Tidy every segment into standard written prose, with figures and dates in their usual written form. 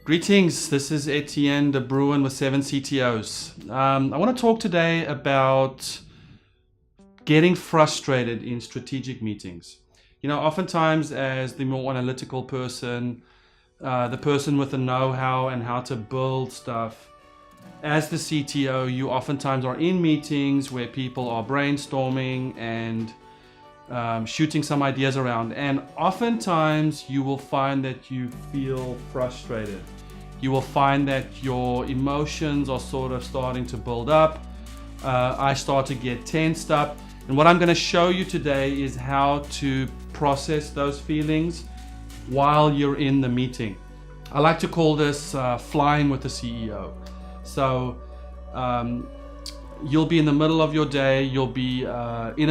Greetings, this is Etienne de Bruin with 7 CTOs. I want to talk today about getting frustrated in strategic meetings. You know, oftentimes as the more analytical person, the person with the know-how and how to build stuff, as the CTO, you oftentimes are in meetings where people are brainstorming and shooting some ideas around, and oftentimes you will find that you feel frustrated. You will find that your emotions are sort of starting to build up. I start to get tensed up, and what I'm going to show you today is how to process those feelings while you're in the meeting. I like to call this flying with the CEO. So you'll be in the middle of your day, you'll be in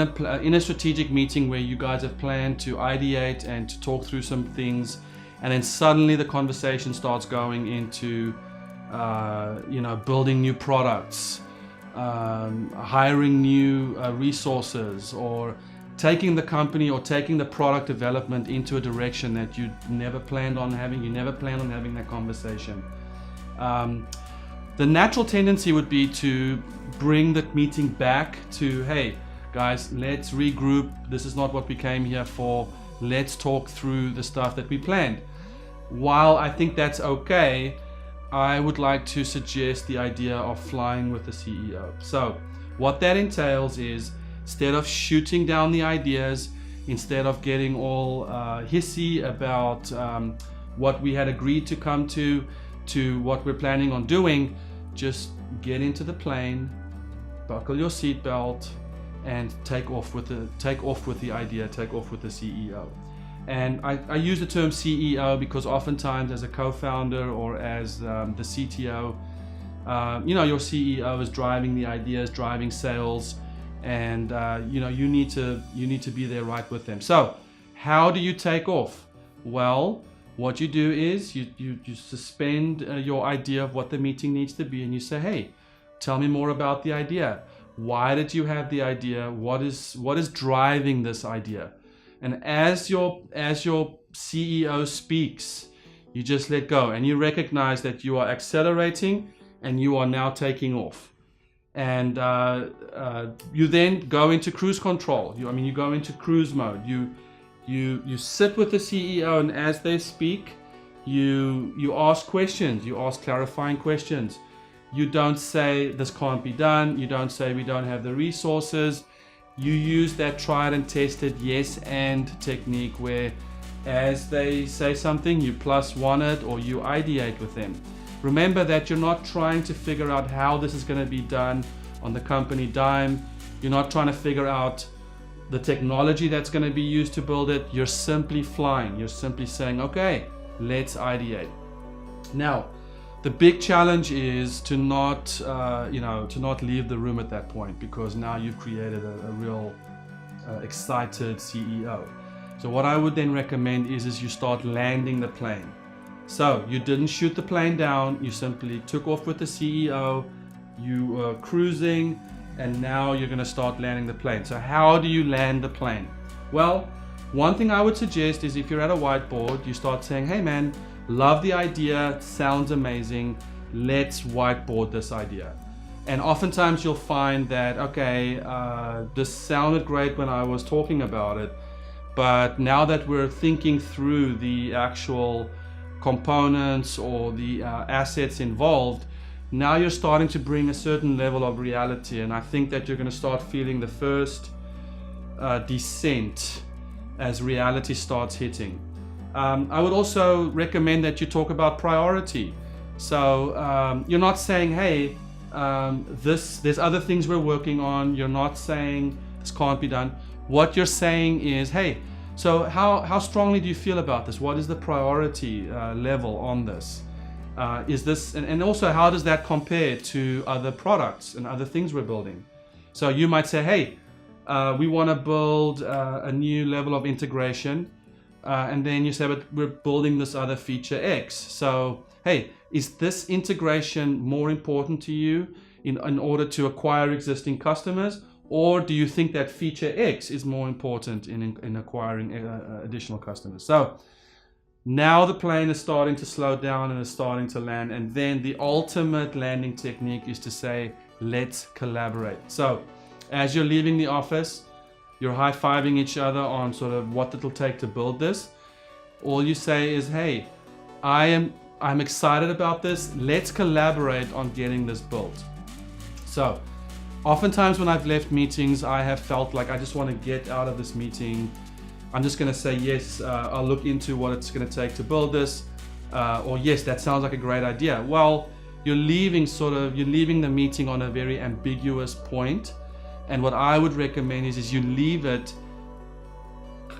a strategic meeting where you guys have planned to ideate and to talk through some things, and then suddenly the conversation starts going into building new products, hiring new resources, or taking the company or taking the product development into a direction that you never planned on having. You never planned on having that conversation. The natural tendency would be to bring the meeting back to, hey guys, let's regroup. This is not what we came here for. Let's talk through the stuff that we planned. While I think that's okay, I would like to suggest the idea of flying with the CEO. So what that entails is, instead of shooting down the ideas, instead of getting all hissy about what we had agreed to come to what we're planning on doing, just get into the plane, buckle your seatbelt, and take off with the idea, take off with the CEO. And I use the term CEO because oftentimes as a co-founder or as the CTO, your CEO is driving the ideas, driving sales, and you need to be there right with them. So how do you take off? Well, what you do is you suspend your idea of what the meeting needs to be, and you say, hey, tell me more about the idea. Why did you have the idea? What is driving this idea? And as your CEO speaks, you just let go, and you recognize that you are accelerating and you are now taking off. And you then go into cruise control. You go into cruise mode. You sit with the CEO, and as they speak, you ask questions. You ask clarifying questions. You don't say this can't be done. You don't say we don't have the resources. You use that tried and tested yes and technique where as they say something, you +1 it or you ideate with them. Remember that you're not trying to figure out how this is going to be done on the company dime. You're not trying to figure out the technology that's going to be used to build it. You're simply flying. You're simply saying, okay, let's ideate. Now, the big challenge is to not leave the room at that point, because now you've created a real excited CEO. So what I would then recommend is you start landing the plane. So you didn't shoot the plane down. You simply took off with the CEO. You were cruising, and now you're going to start landing the plane. So how do you land the plane? Well, one thing I would suggest is, if you're at a whiteboard, you start saying, hey man, love the idea, sounds amazing, let's whiteboard this idea. And oftentimes you'll find that, okay, this sounded great when I was talking about it, but now that we're thinking through the actual components or the assets involved, now you're starting to bring a certain level of reality, and I think that you're going to start feeling the first descent as reality starts hitting. I would also recommend that you talk about priority. So you're not saying, hey, there's other things we're working on. You're not saying this can't be done. What you're saying is, hey, so how strongly do you feel about this? What is the priority level on this? Is this, and also how does that compare to other products and other things we're building? So you might say, hey, we want to build a new level of integration. And then you say, but we're building this other feature X. So, hey, is this integration more important to you in order to acquire existing customers? Or do you think that feature X is more important in acquiring additional customers? So now the plane is starting to slow down and is starting to land. And then the ultimate landing technique is to say, let's collaborate. So as you're leaving the office, you're high-fiving each other on sort of what it'll take to build this. All you say is, hey, I'm excited about this. Let's collaborate on getting this built. So oftentimes when I've left meetings, I have felt like I just want to get out of this meeting. I'm just going to say, yes, I'll look into what it's going to take to build this. Or yes, that sounds like a great idea. Well, you're leaving the meeting on a very ambiguous point. And what I would recommend is you leave it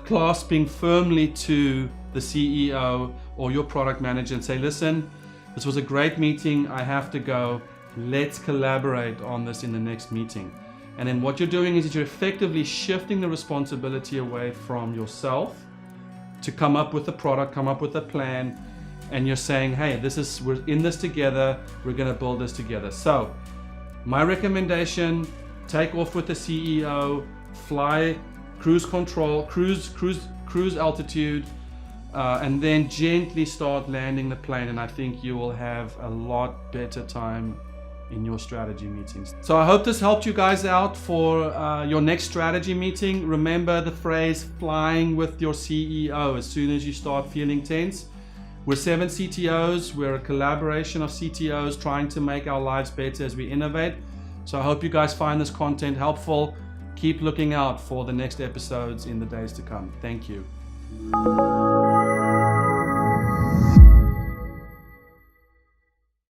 clasping firmly to the CEO or your product manager and say, listen, this was a great meeting. I have to go. Let's collaborate on this in the next meeting. And then what you're doing is you're effectively shifting the responsibility away from yourself to come up with a product, come up with a plan. And you're saying, hey, we're in this together. We're going to build this together. So my recommendation, take off with the CEO, fly cruise control, cruise altitude, and then gently start landing the plane. And I think you will have a lot better time in your strategy meetings. So I hope this helped you guys out for your next strategy meeting. Remember the phrase flying with your CEO as soon as you start feeling tense. We're 7 CTOs. We're a collaboration of CTOs trying to make our lives better as we innovate. So I hope you guys find this content helpful. Keep looking out for the next episodes in the days to come. Thank you.